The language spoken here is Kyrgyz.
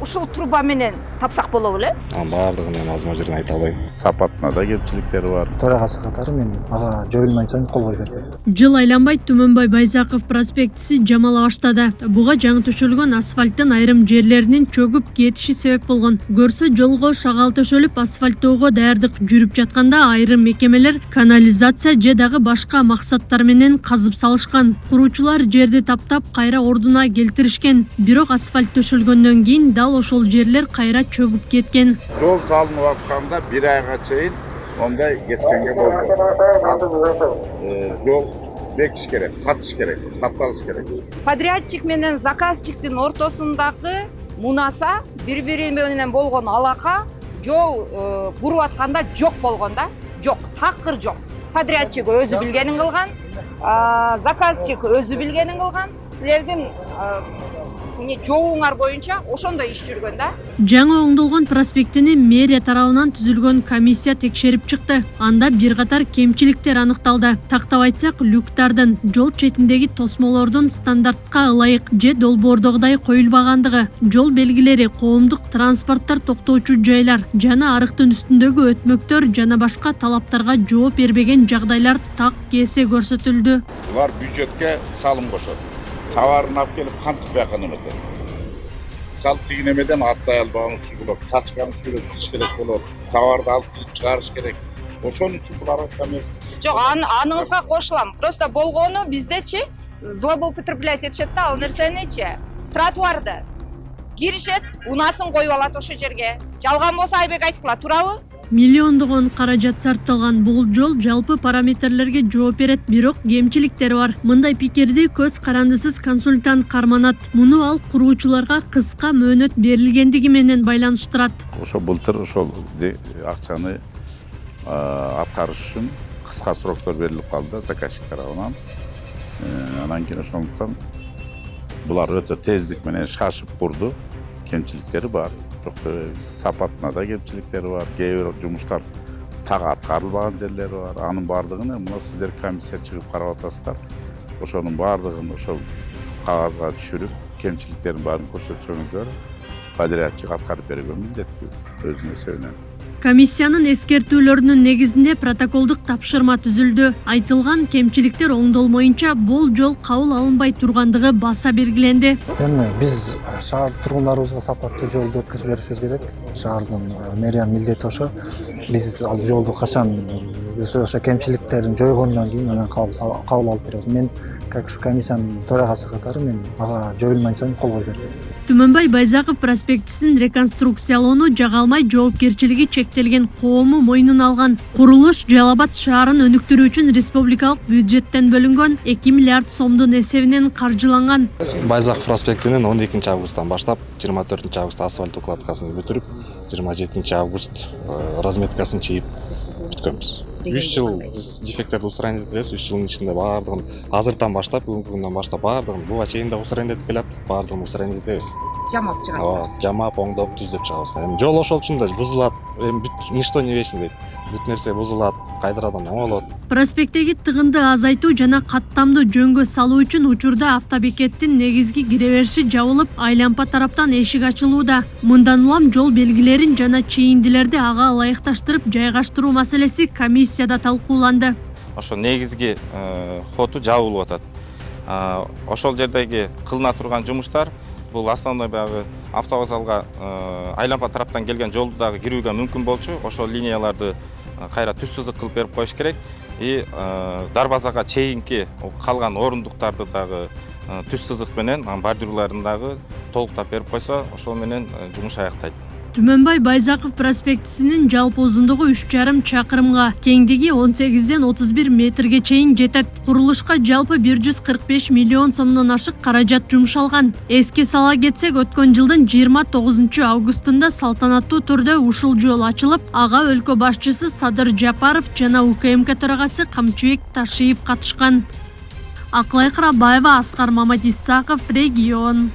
ушул труба менен тапсак болобу эле? Баардыгын мен азыр жерден айта албайм. Сапатына да кемчиликтери бар. Төрагасы катары мен ага жоюлмайын сайын кол кой бербейм. Жыл айланбай Түмөнбай Байзаков проспектиси жамала баштады. Буга жаңы төшөлгөн асфальттын айрым жерлеринин чөгүп кетиши себеп болгон. Көрсө жолго шагал төшөлүп асфальттоого даярдык жүрүп жатканда айрым мекемелер канализация же дагы башка максаттар менен казып салышкан. Куруучулар жерди таптап кайра ордуна келтиришкен. Бирок асфальт төшөлгөндөн кийин дал ошол жерлер кайра чөгүп кеткен. Жол салынып атканда 1 айга чейин ондай кескенге болду. Жол бекиш керек, катыш керек, капталыш керек. Подрядчик менен заказчиктин ортосундагы мунаса бири-бири менен болгон алака жол буруп атканда жок болгон да. Жок, такыр жок. Подрядчик өзү билгенин кылган, заказчик өзү билгенин кылган. Силердин жообуңар боюнча ошондой иш жүргөн да. Жаңы оңдолгон проспектини мэрия тарабынан түзүлгөн комиссия текшерип чыкты. Анда бир катар кемчиликтер аныкталды. Тактап айтсак, люктардын, жол четиндеги тосмолордун стандартка ылайык же долбоордогудай коюлбагандыгы, жол белгилери, коомдук транспорттор токтоочу жайлар жана арыктын үстүндөгү өтмөктөр жана башка талаптарга жооп бербеген жагдайлар так кесе көрсөтүлдү. Булар бюджетке салым кошот. Товарын алып келип кантип бакан эметет. Сал тигинемеден аттай албаган үчүн болот, тачканы чүрөтүш керек болот, товарды алып келип чыгарыш керек. Ошон үчүн булар айткан эмес. Жок, аныңызга кошулам. Просто болгону биздечи злоупотреблять этишет да, ал нерсеничи. Тротуарды киришет, унасын коюп алат ошо жерге. Жалган болсо Айбек айткыла, туурабы? Миллиондогон каражат сарпталган бул жол жалпы параметрлерге жооп берет, бирок кемчиликтери бар. Мындай пикирди көз карандысыз консультант карманат. Муну ал куруучуларга кыска мөөнөт берилгендиги менен байланыштырат. Ошо былтыр ошол акчаны аткарыш үчүн кыска сроктор берилип калды заказчик тарабынан. Анан кийин ошондуктан булар өтө тездик менен шашып курду. Кемчиликтери бар. Сапатына да кемчиликтери бар. Кээ бир жумуштар так аткарылбаган жерлери бар. Анын баардыгын мына сиздер комиссия чыгып карап атасыздар. Ошонун баардыгын ошол кагазга түшүрүп, кемчиликтердин баарын көрсөтсөңүздөр, подрядчик аткарып берүүгө милдеттүү өзүнүн эсебинен. Комиссиянын эскертүүлөрүнүн негизинде протоколдук тапшырма түзүлдү. Айтылган кемчиликтер оңдолмоюнча бул жол кабыл алынбай тургандыгы баса белгиленди. Эми биз шаар тургундарыбызга сапаттуу жолду өткөзүп беришибиз керек. Шаардын мэриянын милдети ошо. Биз ал жолду качан ошо кемчиликтерин жойгондон кийин анан кабыл алып беребиз. Мен как комиссиянын төрагасы катары мен ага жоюлмайын сайын кол кой бербейм. Түмөнбай Байзаков проспектисин реконструкциялоону жага алмай жоопкерчилиги чектелген коому мойнуна алган. Курулуш Жалал Абад шаарын өнүктүрүү үчүн республикалык бюджеттен бөлүнгөн 2 миллиард сомдун эсебинен каржыланган. Байзаков проспектинин 12 августтан баштап 24 августта асфальт укладкасын бүтүрүп, 27 август разметкасын чийип бүткөнбүз. 3 жыл биз дефекттерди устранить этебиз. 3 жылдын ичинде баардыгын азыртан баштап, бүгүнкү күндөн баштап баардыгын буга чейин да устранить этип келаттык, баардыгын устранить этебиз. Жамап чыгасыз. Жамап, оңдоп, түздөп чыгабыз. Эми жол ошол үчүн да бузулат. Эми ничто не вечный дейт. Бүт нерсе бузулат, кайрадан оңолот. Проспекттеги тыгынды азайтуу жана каттамды жөнгө салуу үчүн учурда автобекеттин негизги кире бериши жабылып, айлампа тараптан эшик ачылууда. Мындан улам жол белгилерин жана чейиндилерди ага ылайыкташтырып жайгаштыруу маселеси комиссияда талкууланды. Ошо негизги хоту жабылып атат. Ошол жердеги кылына турган жумуштар бул основной баягы автовокзалга айлампа тараптан келген жолду дагы кирүүгө мүмкүн болчу. Ошол линияларды кайра түз сызык кылып берип коюш керек. И дарбазага чейинки калган орундуктарды дагы түз сызык менен бордюрларын дагы толуктап берип койсо, ошол менен жумуш аяктайт. Түмөнбай Байзаков проспектисинин жалпы узундугу 3,5 чакырымга, кеңдиги 18ден 31 метрге чейин жетет. Курулушка жалпы 145 миллион сомдон ашык каражат жумшалган. Эске сала кетсек, өткөн жылдын 29 августунда салтанаттуу түрдө ушул жол ачылып, ага өлкө башчысы Садыр Жапаров жана УКМК төрагасы Камчыбек Ташиев катышкан. Акылай Карабаева, Аскар Маматисаков, Регион.